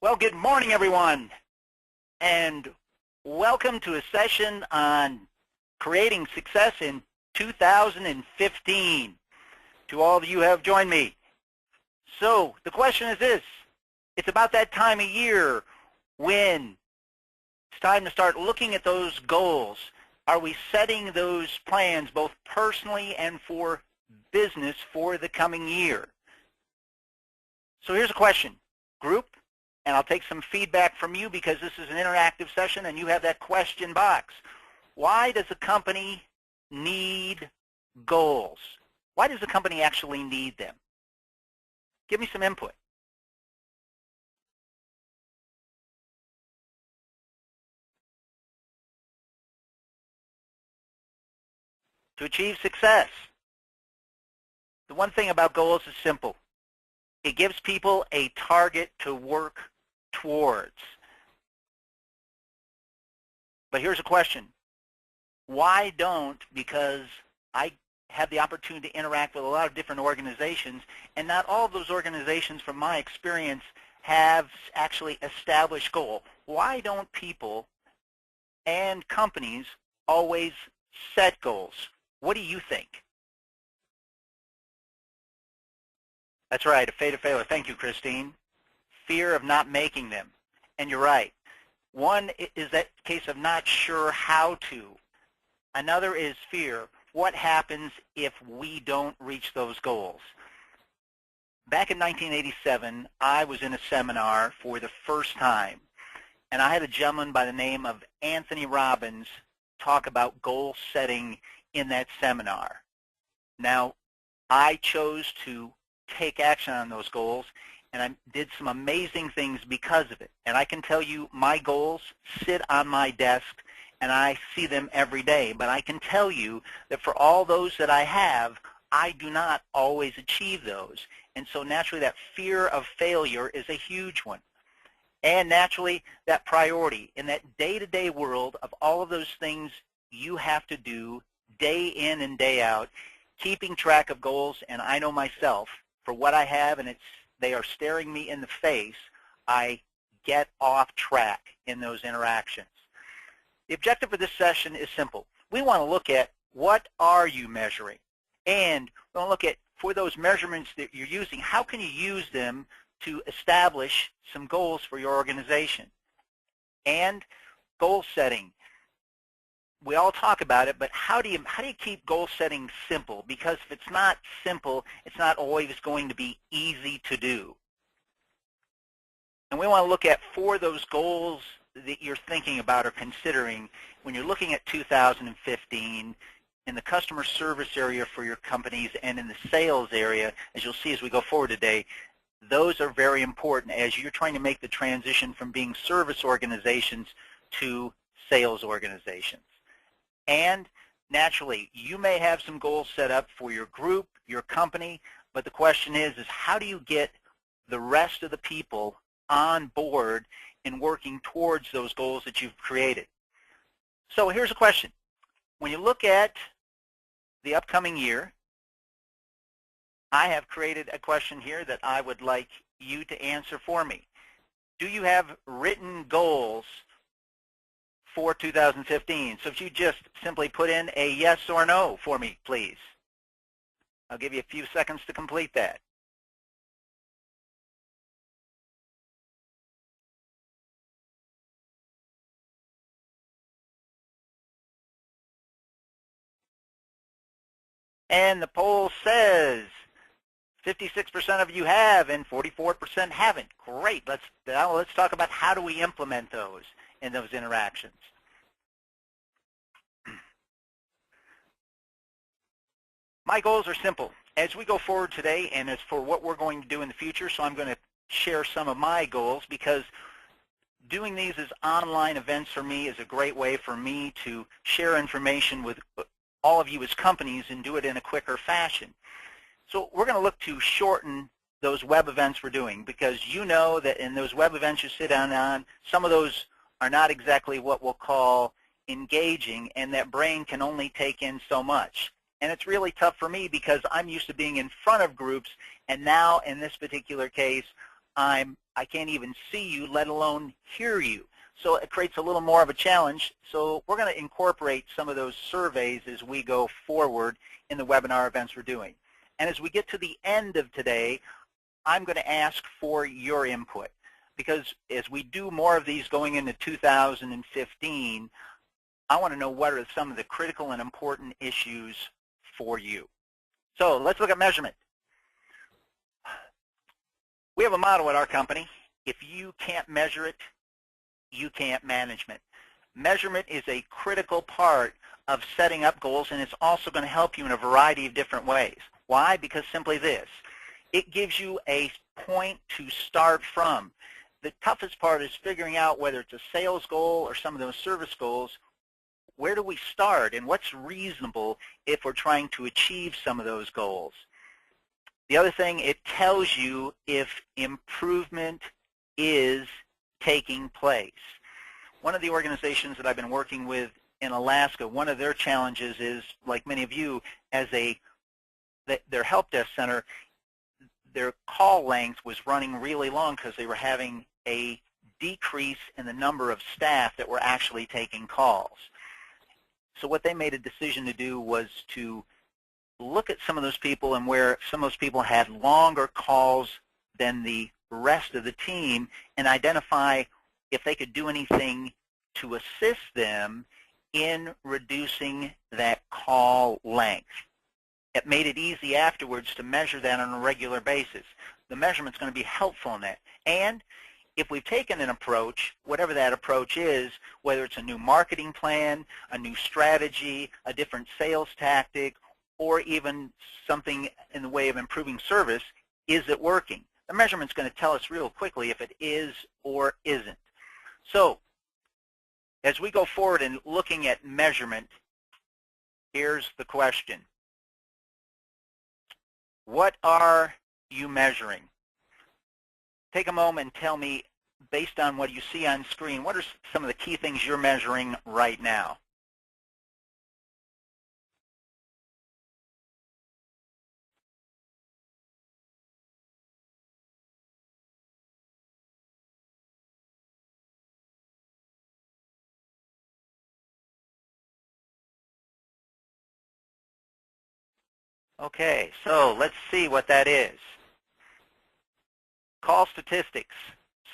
Well, good morning, everyone, and welcome to a session on creating success in 2015. To all of you who have joined me. So the question is this. It's about that time of year when it's time to start looking at those goals. Are we setting those plans both personally and for business for the coming year? So here's a question. Group, and I'll take some feedback from you because this is an interactive session and you have that question box. Why does a company need goals? Why does a company actually need them? Give me some input. To achieve success. The one thing about goals is simple. It gives people a target to work towards. But here's a question. Why don't, because I have the opportunity to interact with a lot of different organizations, and not all of those organizations, from my experience, have actually established goals. Why don't people and companies always set goals? What do you think? That's right, a fate of failure. Thank you, Christine. Fear of not making them. And you're right. One is that case of not sure how to. Another is fear. What happens if we don't reach those goals? Back in 1987, I was in a seminar for the first time, and I had a gentleman by the name of Anthony Robbins talk about goal setting in that seminar. Now, I chose to take action on those goals, and I did some amazing things because of it. And I can tell you my goals sit on my desk, and I see them every day. But I can tell you that for all those that I have, I do not always achieve those. And so naturally that fear of failure is a huge one. And naturally that priority in that day-to-day world of all of those things you have to do day in and day out, keeping track of goals. And I know myself, for what I have, and they are staring me in the face, I get off track in those interactions. The objective of this session is simple. We want to look at what are you measuring, and we want to look at, for those measurements that you're using, how can you use them to establish some goals for your organization. And goal setting. We all talk about it, but how do you keep goal setting simple? Because if it's not simple, it's not always going to be easy to do. And we want to look at, for those goals that you're thinking about or considering, when you're looking at 2015 in the customer service area for your companies and in the sales area, as you'll see as we go forward today, those are very important as you're trying to make the transition from being service organizations to sales organizations. And naturally, you may have some goals set up for your group, your company, but the question is how do you get the rest of the people on board in working towards those goals that you've created? So here's a question. When you look at the upcoming year, I have created a question here that I would like you to answer for me. Do you have written goals for 2015? So if you just simply put in a yes or no for me, please. I'll give you a few seconds to complete that. And the poll says 56% of you have and 44% haven't. Great. Let's talk about how do we implement those in those interactions. My goals are simple. As we go forward today, and as for what we're going to do in the future, so I'm going to share some of my goals, because doing these as online events for me is a great way for me to share information with all of you as companies and do it in a quicker fashion. So we're going to look to shorten those web events we're doing, because you know that in those web events you sit down on, some of those are not exactly what we'll call engaging, and that brain can only take in so much. And it's really tough for me because I'm used to being in front of groups, and now in this particular case, I'm I can't even see you, let alone hear you. So it creates a little more of a challenge. So we're going to incorporate some of those surveys as we go forward in the webinar events we're doing. And as we get to the end of today, I'm going to ask for your input, because as we do more of these going into 2015, I want to know what are some of the critical and important issues for you. So let's look at measurement. We have a motto at our company: if you can't measure it, you can't manage it. Measurement is a critical part of setting up goals, and it's also going to help you in a variety of different ways. Why? Because simply this: it gives you a point to start from. The toughest part is figuring out whether it's a sales goal or some of those service goals. Where do we start, and what's reasonable if we're trying to achieve some of those goals? The other thing, it tells you if improvement is taking place. One of the organizations that I've been working with in Alaska, one of their challenges is, like many of you, as their help desk center, their call length was running really long because they were having a decrease in the number of staff that were actually taking calls. So what they made a decision to do was to look at some of those people, and where some of those people had longer calls than the rest of the team, and identify if they could do anything to assist them in reducing that call length. It made it easy afterwards to measure that on a regular basis. The measurement's going to be helpful in that. And if we've taken an approach, whatever that approach is, whether it's a new marketing plan, a new strategy, a different sales tactic, or even something in the way of improving service, is it working? The measurement's going to tell us real quickly if it is or isn't. So as we go forward in looking at measurement, here's the question: what are you measuring? Take a moment and tell me, based on what you see on screen, what are some of the key things you're measuring right now? Okay, so let's see what that is. Call statistics,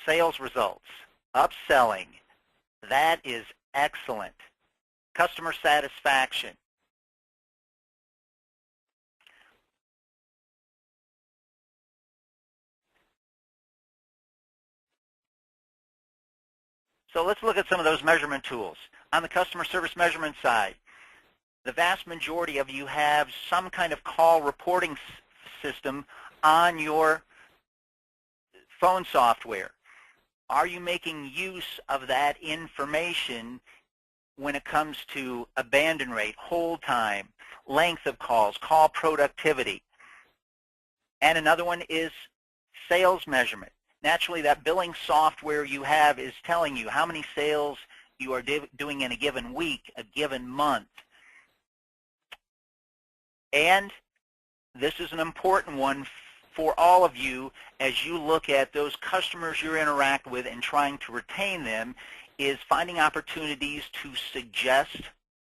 sales results, upselling. That is excellent. Customer satisfaction. So let's look at some of those measurement tools. On the customer service measurement side, the vast majority of you have some kind of call reporting system on your phone software. Are you making use of that information when it comes to abandon rate, hold time, length of calls, call productivity? And another one is sales measurement. Naturally, that billing software you have is telling you how many sales you are doing in a given week, a given month. And this is an important one for all of you as you look at those customers you interact with and trying to retain them, is finding opportunities to suggest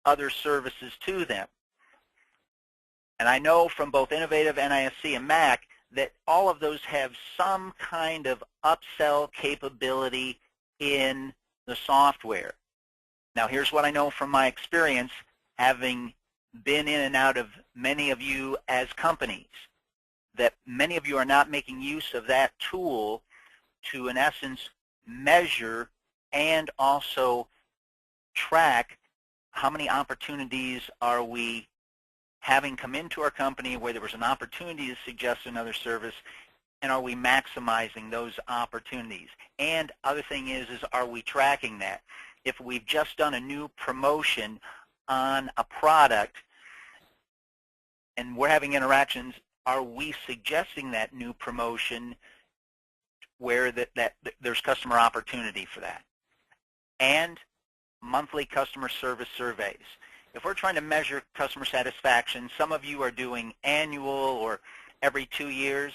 other services to them. And I know from both Innovative, NISC, and MAC that all of those have some kind of upsell capability in the software. Now here's what I know from my experience, having been in and out of many of you as companies, that many of you are not making use of that tool to, in essence, measure and also track how many opportunities are we having come into our company where there was an opportunity to suggest another service, and are we maximizing those opportunities? And other thing is are we tracking that? If we've just done a new promotion on a product and we're having interactions, are we suggesting that new promotion where that there's customer opportunity for that? And monthly customer service surveys. If we're trying to measure customer satisfaction, some of you are doing annual or every 2 years.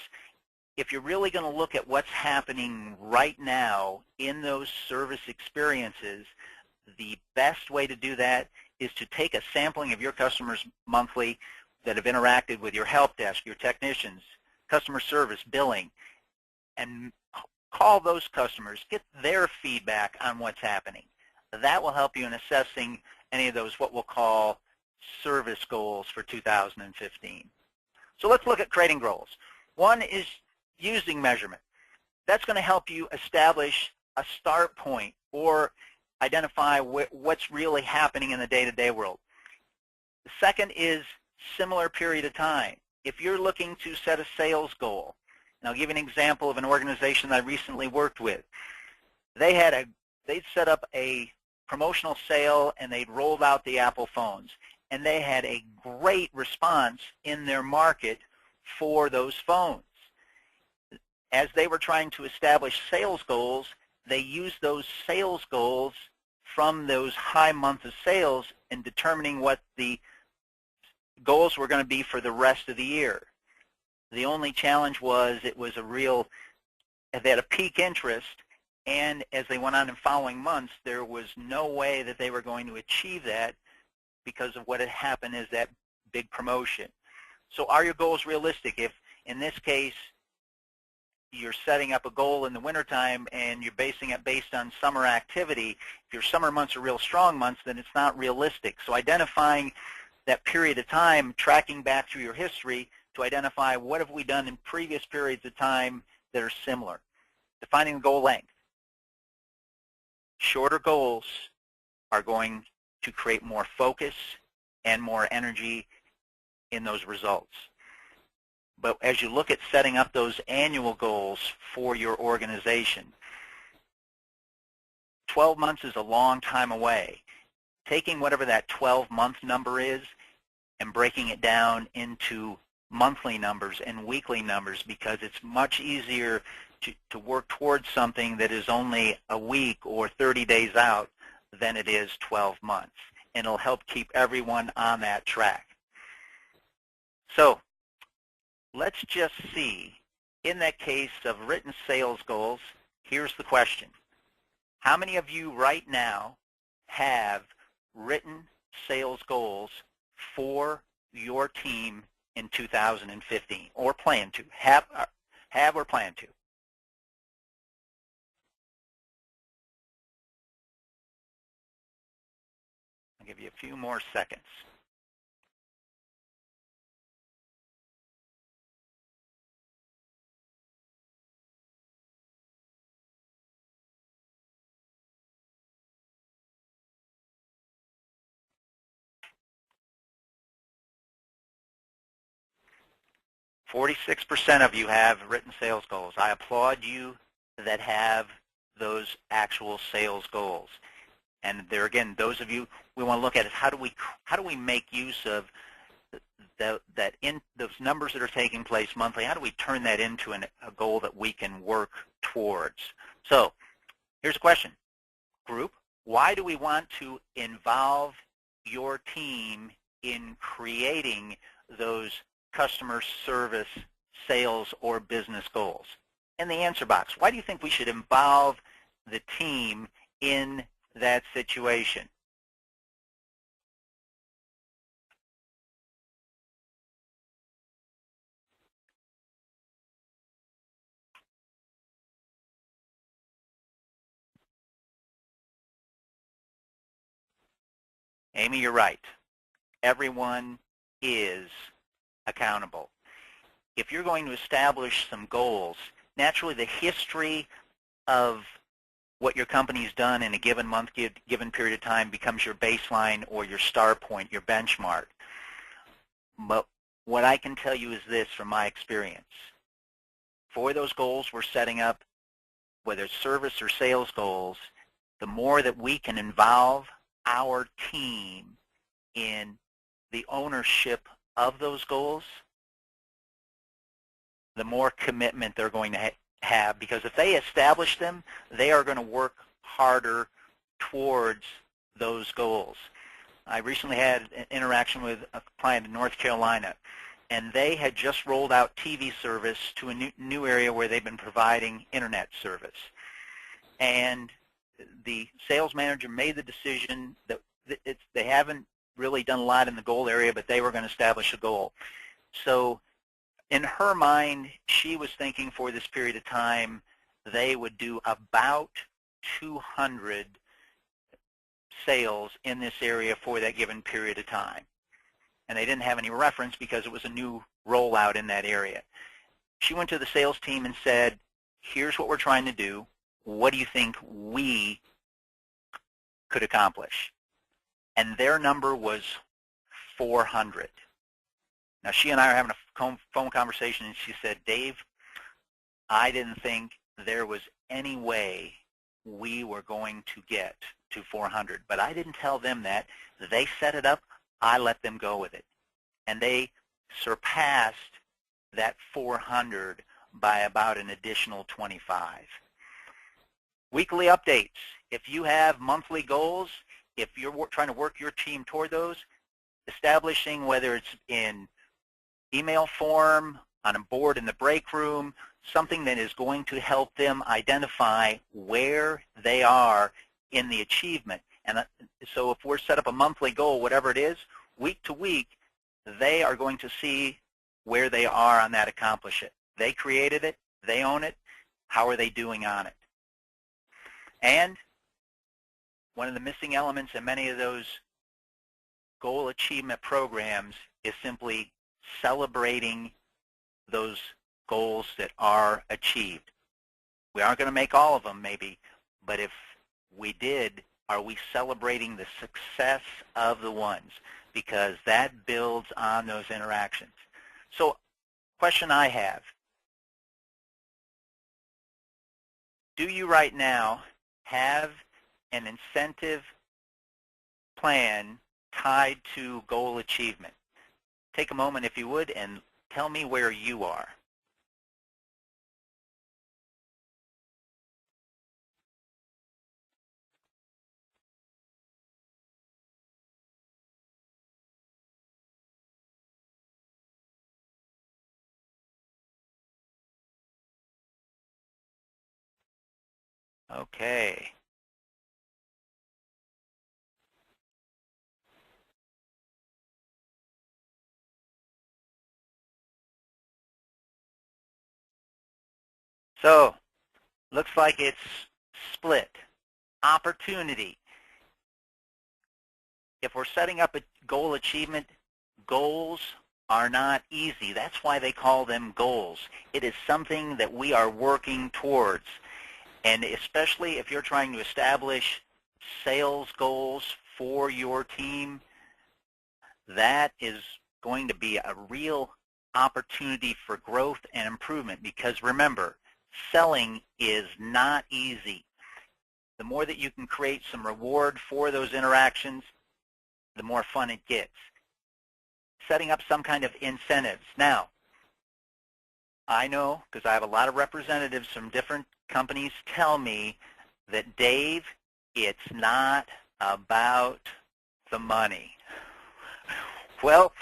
if you're really going to look at what's happening right now in those service experiences, the best way to do that is to take a sampling of your customers monthly that have interacted with your help desk, your technicians, customer service, billing, and call those customers, get their feedback on what's happening. That will help you in assessing any of those what we'll call service goals for 2015. So let's look at creating goals. One is using measurement. That's going to help you establish a start point or identify what's really happening in the day-to-day world. The second is similar period of time. If you're looking to set a sales goal, and I'll give you an example of an organization that I recently worked with. They'd set up a promotional sale and they'd rolled out the Apple phones, and they had a great response in their market for those phones. As they were trying to establish sales goals, they used those sales goals from those high months of sales in determining what the goals were going to be for the rest of the year. The only challenge was they had a peak interest, and as they went on in following months, there was no way that they were going to achieve that because of what had happened as that big promotion. So are your goals realistic? If, in this case, you're setting up a goal in the wintertime and you're basing it based on summer activity, if your summer months are real strong months, then it's not realistic. So identifying that period of time, tracking back through your history to identify what have we done in previous periods of time that are similar. Defining the goal length. Shorter goals are going to create more focus and more energy in those results. But as you look at setting up those annual goals for your organization, 12 months is a long time away. Taking whatever that 12-month number is and breaking it down into monthly numbers and weekly numbers, because it's much easier to work towards something that is only a week or 30 days out than it is 12 months. And it'll help keep everyone on that track. So let's just see, in that case of written sales goals, here's the question. How many of you right now have written sales goals for your team in 2015, or plan to, have or plan to? I'll give you a few more seconds. %46 of you have written sales goals. I applaud you that have those actual sales goals. And there again, those of you, we want to look at is how do we make use of those numbers that are taking place monthly? How do we turn that into a goal that we can work towards? So here's a question. Group, why do we want to involve your team in creating those customer service, sales, or business goals? In the answer box, why do you think we should involve the team in that situation? Amy, you're right. Everyone is accountable. If you're going to establish some goals, naturally the history of what your company's done in a given month, given period of time becomes your baseline or your start point, your benchmark. But what I can tell you is this from my experience. For those goals we're setting up, whether it's service or sales goals, the more that we can involve our team in the ownership of those goals, the more commitment they're going to have, because if they establish them, they are going to work harder towards those goals. I recently had an interaction with a client in North Carolina, and they had just rolled out TV service to a new area where they've been providing internet service. And the sales manager made the decision that they haven't really done a lot in the goal area, but they were going to establish a goal. So in her mind, she was thinking for this period of time, they would do about 200 sales in this area for that given period of time. And they didn't have any reference because it was a new rollout in that area. She went to the sales team and said, here's what we're trying to do. What do you think we could accomplish? And their number was 400. Now, she and I are having a phone conversation, and she said, Dave, I didn't think there was any way we were going to get to 400, but I didn't tell them that. They set it up. I let them go with it. And they surpassed that 400 by about an additional 25. Weekly updates. If you have monthly goals, if you're trying to work your team toward those, establishing whether it's in email form, on a board in the break room, something that is going to help them identify where they are in the achievement. And so if we're set up a monthly goal, whatever it is, week to week, they are going to see where they are on that accomplishment. They created it. They own it. How are they doing on it? And one of the missing elements in many of those goal achievement programs is simply celebrating those goals that are achieved. We aren't going to make all of them, maybe, but if we did, are we celebrating the success of the ones? Because that builds on those interactions. So, question I have, do you right now have an incentive plan tied to goal achievement? Take a moment, if you would, and tell me where you are. Okay. So, looks like it's split. Opportunity. If we're setting up a goal achievement, goals are not easy. That's why they call them goals. It is something that we are working towards. And especially if you're trying to establish sales goals for your team, that is going to be a real opportunity for growth and improvement, because remember, selling is not easy. The more that you can create some reward for those interactions, the more fun it gets. Setting up some kind of incentives. Now, I know, because I have a lot of representatives from different companies tell me that, Dave, it's not about the money. Well,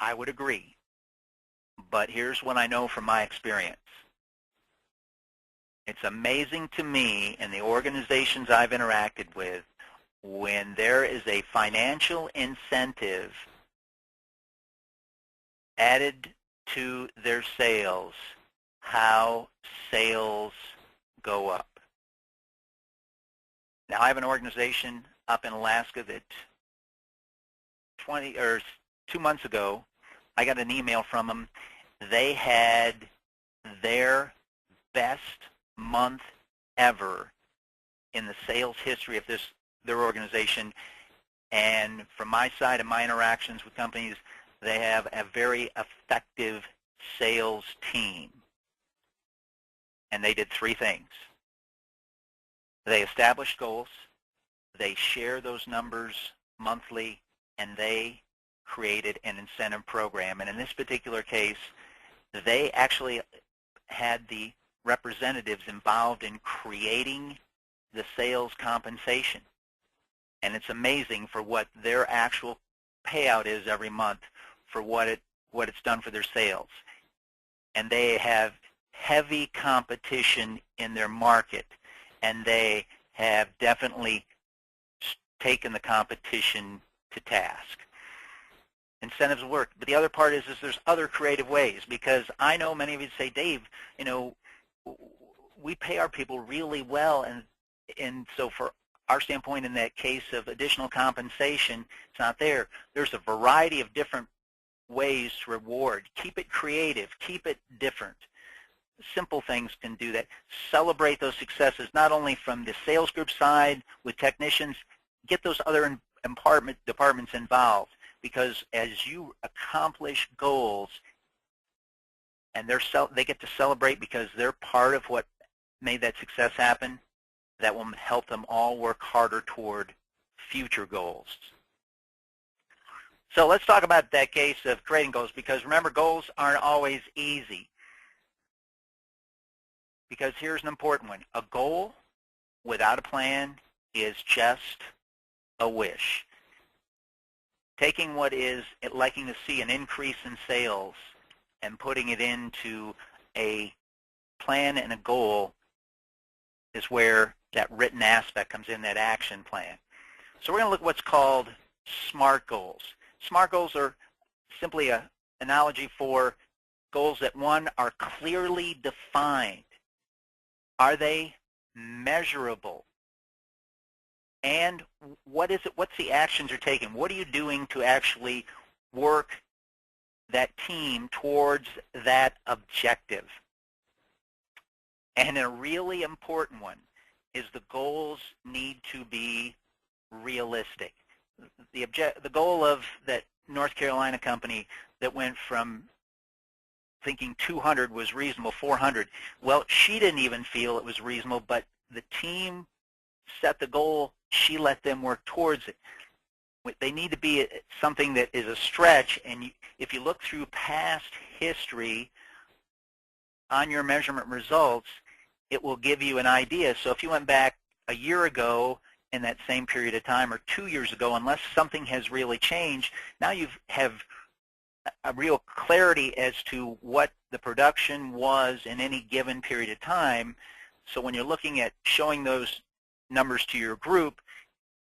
I would agree, but here's what I know from my experience. It's amazing to me in the organizations I've interacted with, when there is a financial incentive added to their sales, how sales go up. Now, I have an organization up in Alaska that 2 months ago, I got an email from them. They had their best month ever in the sales history of their organization. And from my side and my interactions with companies, they have a very effective sales team. And they did 3 things. They established goals, they share those numbers monthly, and they created an incentive program. And in this particular case, they actually had the representatives involved in creating the sales compensation. And it's amazing for what their actual payout is every month for what it's done for their sales. And they have heavy competition in their market, and they have definitely taken the competition to task. Incentives work, but the other part is there's other creative ways, because I know many of you say, Dave, you know, we pay our people really well, and so for our standpoint in that case of additional compensation, it's not there. There's a variety of different ways to reward. Keep it creative. Keep it different. Simple things can do that. Celebrate those successes, not only from the sales group side with technicians, get those other departments involved, because as you accomplish goals, and they get to celebrate because they're part of what made that success happen, that will help them all work harder toward future goals. So let's talk about that case of creating goals, because remember, goals aren't always easy. Because here's an important one. A goal without a plan is just a wish. Taking what is liking to see an increase in sales and putting it into a plan and a goal is where that written aspect comes in, that action plan. So we're going to look at what's called SMART goals. SMART goals are simply an analogy for goals that, one, are clearly defined. Are they measurable? And what is it? What's the actions you're taking? What are you doing to actually work that team towards that objective? And a really important one is the goals need to be realistic. The goal of that North Carolina company that went from thinking 200 was reasonable, 400. Well, she didn't even feel it was reasonable, but the team set the goal. She let them work towards it. They need to be something that is a stretch, and if you look through past history on your measurement results, it will give you an idea. So if you went back a year ago in that same period of time, or 2 years ago, unless something has really changed, now you have a real clarity as to what the production was in any given period of time. So when you're looking at showing those numbers to your group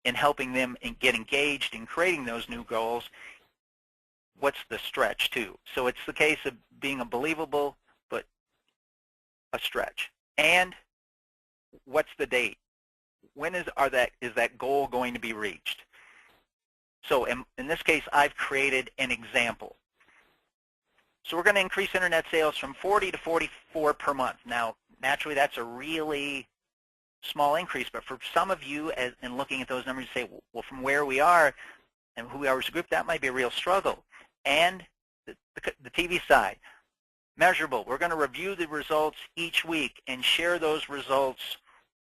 and helping them get engaged in creating those new goals, what's the stretch too? So it's the case of being a believable but a stretch. And what's the date? When is that goal going to be reached? So in this case, I've created an example. So we're going to increase internet sales from 40 to 44 per month. Now, naturally, that's a really small increase, but for some of you, in looking at those numbers, you say, well, from where we are and who we are as a group, that might be a real struggle. And the TV side, measurable. We're going to review the results each week and share those results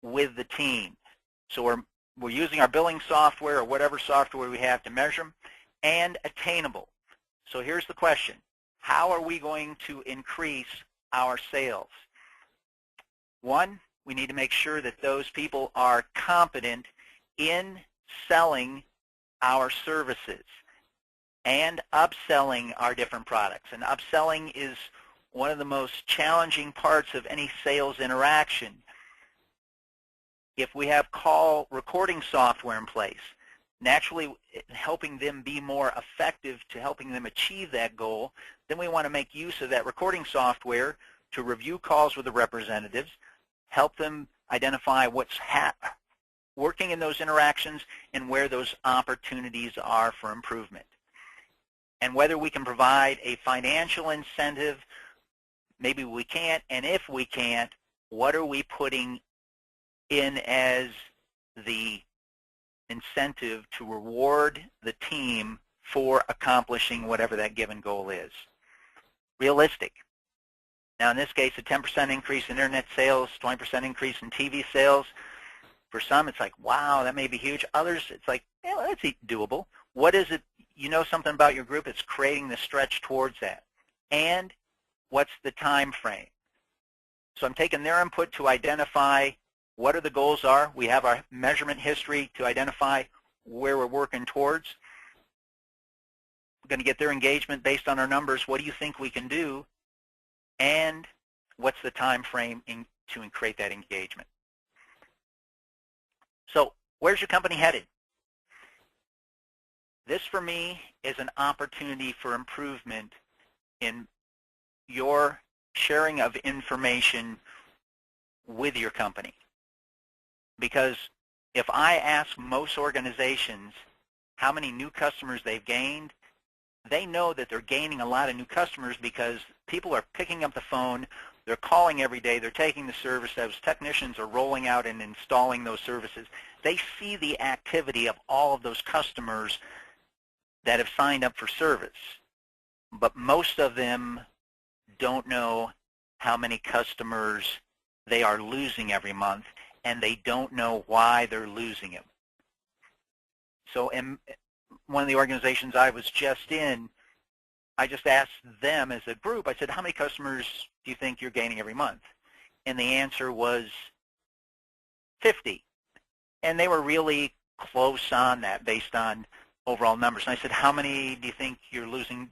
with the team. So we're using our billing software or whatever software we have to measure them. And attainable. So here's the question. How are we going to increase our sales? One, we need to make sure that those people are competent in selling our services and upselling our different products. And upselling is one of the most challenging parts of any sales interaction. If we have call recording software in place, naturally helping them be more effective to helping them achieve that goal, then we want to make use of that recording software to review calls with the representatives, help them identify what's working in those interactions and where those opportunities are for improvement. And whether we can provide a financial incentive, maybe we can't, and if we can't, what are we putting in as the incentive to reward the team for accomplishing whatever that given goal is? Realistic. Now in this case, a 10% increase in internet sales, 20% increase in TV sales. For some, it's like, wow, that may be huge. Others, it's like, yeah, well, that's doable. What is it? You know something about your group, it's creating the stretch towards that. And what's the time frame? So I'm taking their input to identify what are the goals are. We have our measurement history to identify where we're working towards. going to get their engagement based on our numbers. What do you think we can do? And what's the time frame to create that engagement? So where's your company headed? This, for me, is an opportunity for improvement in your sharing of information with your company. Because if I ask most organizations how many new customers they've gained, they know that they're gaining a lot of new customers because people are picking up the phone, they're calling every day, they're taking the service, those technicians are rolling out and installing those services. They see the activity of all of those customers that have signed up for service. But most of them don't know how many customers they are losing every month, and they don't know why they're losing them. So in one of the organizations I was just in, I just asked them as a group, I said, how many customers do you think you're gaining every month? And the answer was 50. And they were really close on that based on overall numbers. And I said, how many do you think you're losing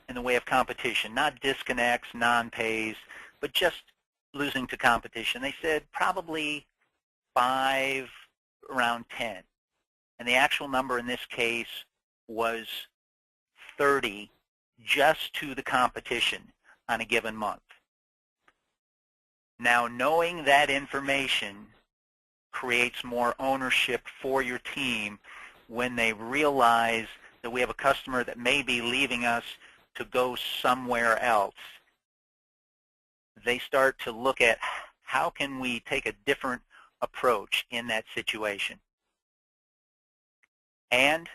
in the way of competition? Not disconnects, non-pays, but just losing to competition. They said probably 5, around 10. And the actual number in this case was 30 just to the competition on a given month. Now, knowing that information creates more ownership for your team when they realize that we have a customer that may be leaving us to go somewhere else. They start to look at how can we take a different approach in that situation. And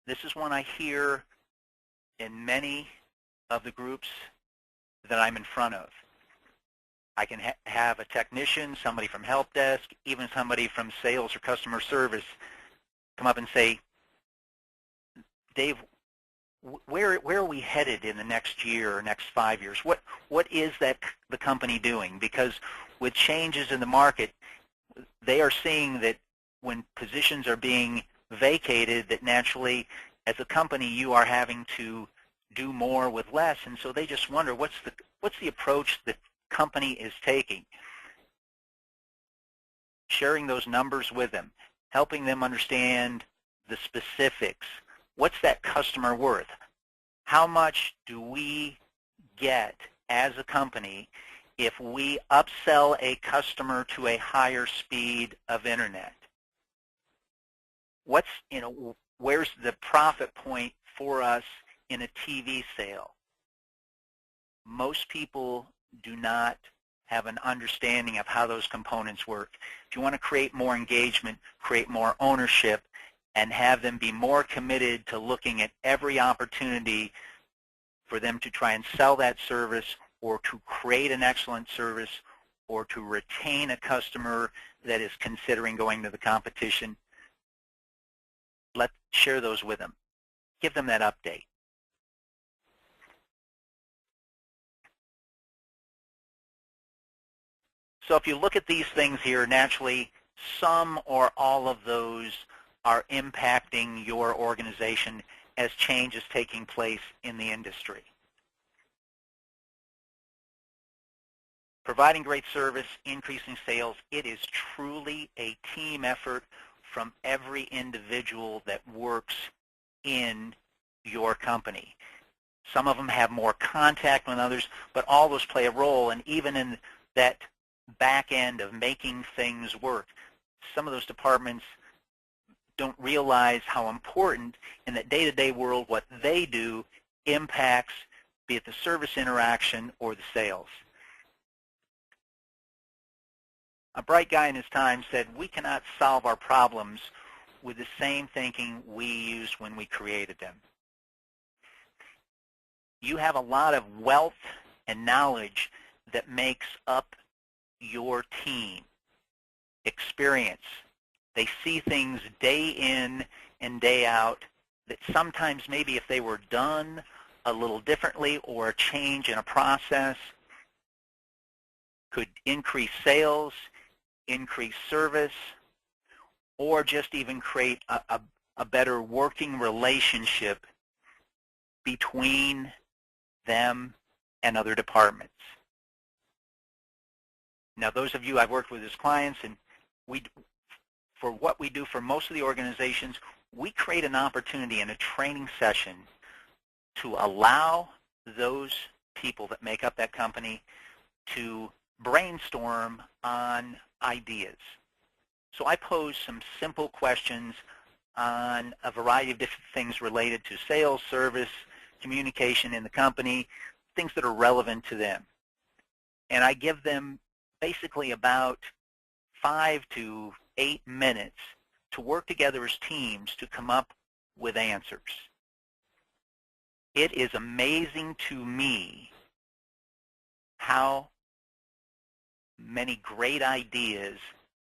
this is one I hear in many of the groups that I'm in front of. I can have a technician, somebody from help desk, even somebody from sales or customer service come up and say, Dave, where are we headed in the next year or next 5 years? What is that the company doing? Because with changes in the market, they are seeing that when positions are being vacated, that naturally as a company you are having to do more with less, and so they just wonder what's the approach the company is taking. Sharing those numbers with them, helping them understand the specifics. What's that customer worth? How much do we get as a company if we upsell a customer to a higher speed of internet? Where's the profit point for us in a TV sale? Most people do not have an understanding of how those components work. If you want to create more engagement, create more ownership, and have them be more committed to looking at every opportunity for them to try and sell that service or to create an excellent service or to retain a customer that is considering going to the competition, let's share those with them. Give them that update. So if you look at these things here, naturally, some or all of those are impacting your organization as change is taking place in the industry. Providing great service, increasing sales, it is truly a team effort from every individual that works in your company. Some of them have more contact than others, but all those play a role, and even in that back end of making things work, some of those departments don't realize how important in that day-to-day world what they do impacts, be it the service interaction or the sales. A bright guy in his time said, we cannot solve our problems with the same thinking we used when we created them. You have a lot of wealth and knowledge that makes up your team. Experience. They see things day in and day out that sometimes maybe if they were done a little differently or a change in a process could increase sales, increase service, or just even create a better working relationship between them and other departments. Now, those of you I've worked with as clients, and for what we do for most of the organizations, we create an opportunity in a training session to allow those people that make up that company to brainstorm on ideas. So I pose some simple questions on a variety of different things related to sales, service, communication in the company, things that are relevant to them. And I give them basically about 5 to 8 minutes to work together as teams to come up with answers. It is amazing to me how many great ideas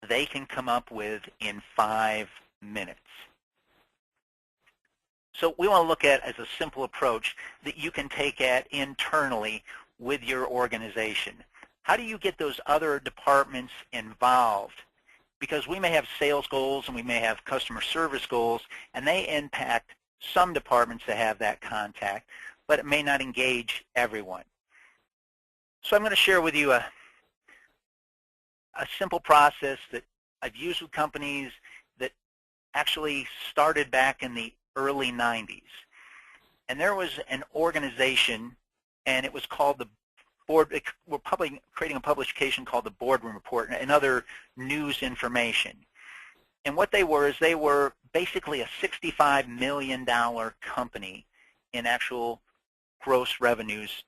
they can come up with in 5 minutes. So we want to look at as a simple approach that you can take at internally with your organization. How do you get those other departments involved? Because we may have sales goals and we may have customer service goals, and they impact some departments that have that contact, but it may not engage everyone. So I'm going to share with you a simple process that I've used with companies that actually started back in the early 90s. And there was an organization, and it was called the Board. We're probably creating a publication called the Boardroom Report and other news information. And what they were is they were basically a $65 million company in actual gross revenues.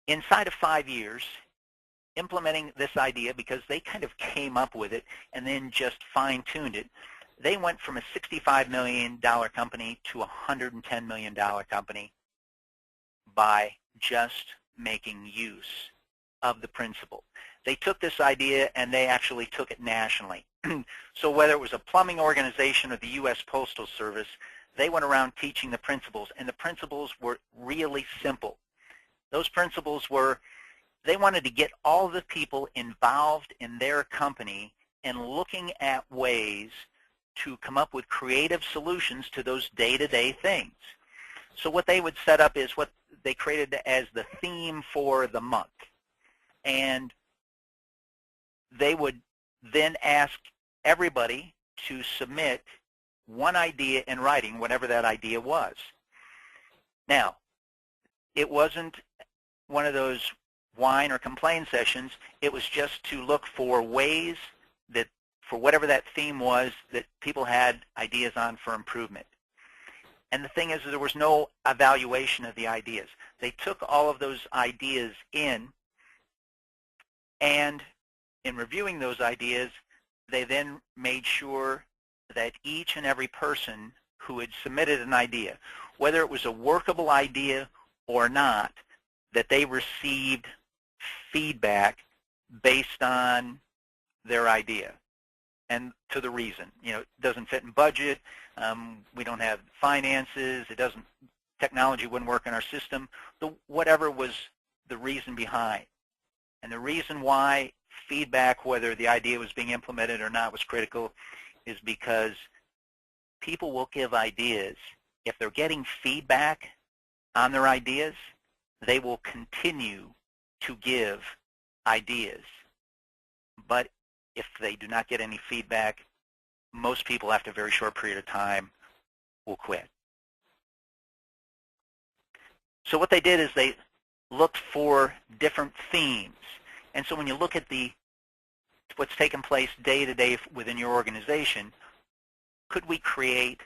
Inside of 5 years, implementing this idea, because they kind of came up with it and then just fine-tuned it, they went from a $65 million company to a $110 million company by just making use of the principle. They took this idea and they actually took it nationally. So whether it was a plumbing organization or the U.S. Postal Service, they went around teaching the principles, and the principles were really simple. Those principles were, they wanted to get all the people involved in their company and looking at ways to come up with creative solutions to those day-to-day things. So what they would set up is what they created as the theme for the month. And they would then ask everybody to submit one idea in writing, whatever that idea was. Now, it wasn't one of those whine or complain sessions. It was just to look for ways that, for whatever that theme was, that people had ideas on for improvement. And the thing is, there was no evaluation of the ideas. They took all of those ideas in, and in reviewing those ideas, they then made sure that each and every person who had submitted an idea, whether it was a workable idea or not, that they received feedback based on their idea and to the reason. You know, it doesn't fit in budget, we don't have finances, technology wouldn't work in our system, whatever was the reason behind. And the reason why feedback, whether the idea was being implemented or not, was critical is because people will give ideas. If they're getting feedback on their ideas, they will continue to give ideas. But if they do not get any feedback, most people after a very short period of time will quit. So what they did is they looked for different themes. And so when you look at what's taking place day to day within your organization, could we create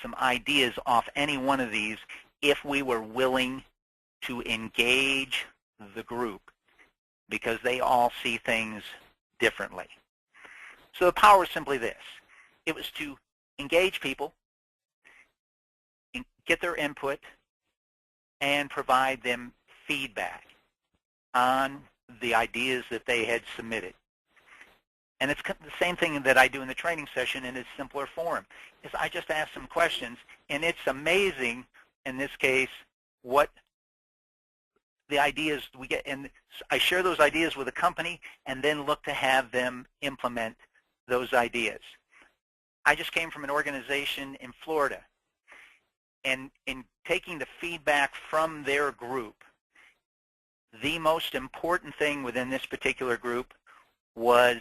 some ideas off any one of these if we were willing to engage the group, because they all see things differently. So the power was simply this. It was to engage people, get their input, and provide them feedback on the ideas that they had submitted. And it's the same thing that I do in the training session in a simpler form, is I just ask some questions, and it's amazing, in this case, what the ideas we get. And I share those ideas with the company and then look to have them implement those ideas. I just came from an organization in Florida. And in taking the feedback from their group, the most important thing within this particular group was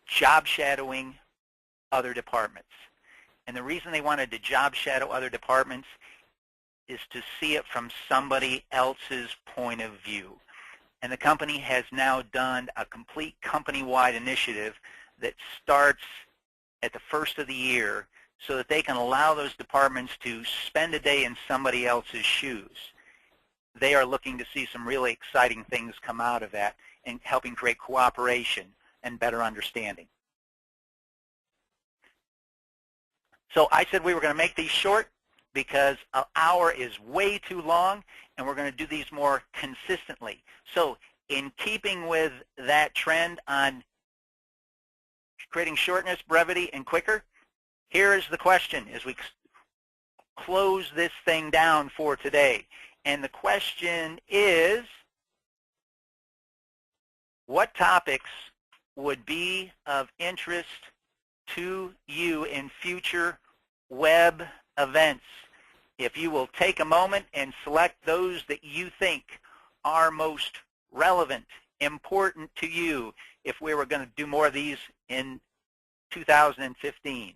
job shadowing other departments. And the reason they wanted to job shadow other departments is to see it from somebody else's point of view. And the company has now done a complete company-wide initiative that starts at the first of the year so that they can allow those departments to spend a day in somebody else's shoes. They are looking to see some really exciting things come out of that and helping create cooperation and better understanding. So I said we were going to make these short because an hour is way too long, and we're going to do these more consistently. So in keeping with that trend on creating shortness, brevity, and quicker, here is the question as we close this thing down for today. And the question is, what topics would be of interest to you in future web events? If you will take a moment and select those that you think are most relevant, important to you, if we were going to do more of these in 2015.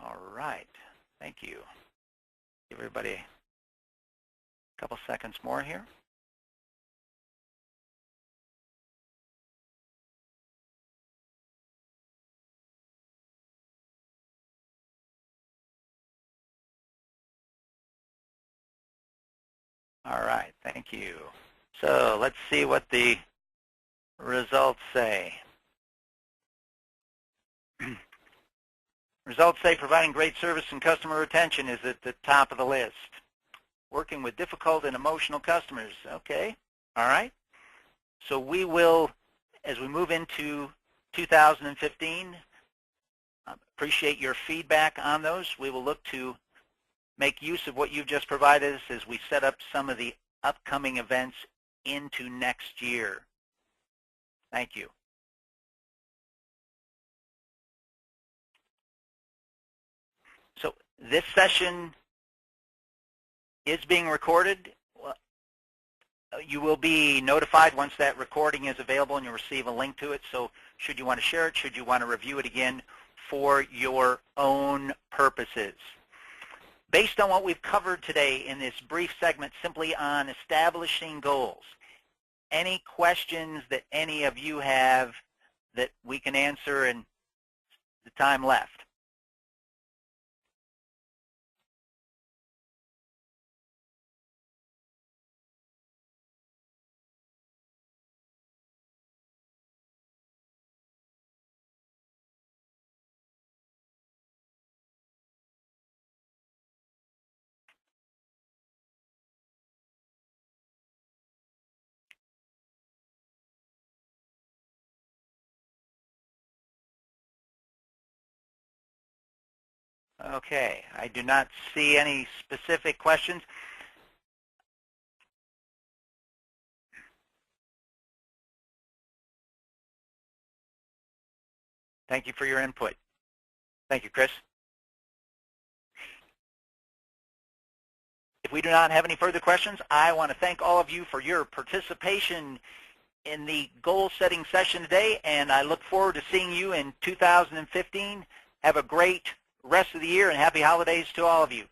All right, thank you. Give everybody a couple seconds more here. All right, thank you. So let's see what the results say. Results say providing great service and customer retention is at the top of the list. Working with difficult and emotional customers. Okay, all right. So we will, as we move into 2015, appreciate your feedback on those. We will look to make use of what you've just provided us as we set up some of the upcoming events into next year. Thank you. So this session is being recorded. You will be notified once that recording is available, and you'll receive a link to it. So should you want to share it, should you want to review it again for your own purposes. Based on what we've covered today in this brief segment simply on establishing goals, any questions that any of you have that we can answer in the time left? Okay, I do not see any specific questions. Thank you for your input. Thank you, Chris. If we do not have any further questions, I want to thank all of you for your participation in the goal-setting session today, and I look forward to seeing you in 2015. Have a great rest of the year, and happy holidays to all of you.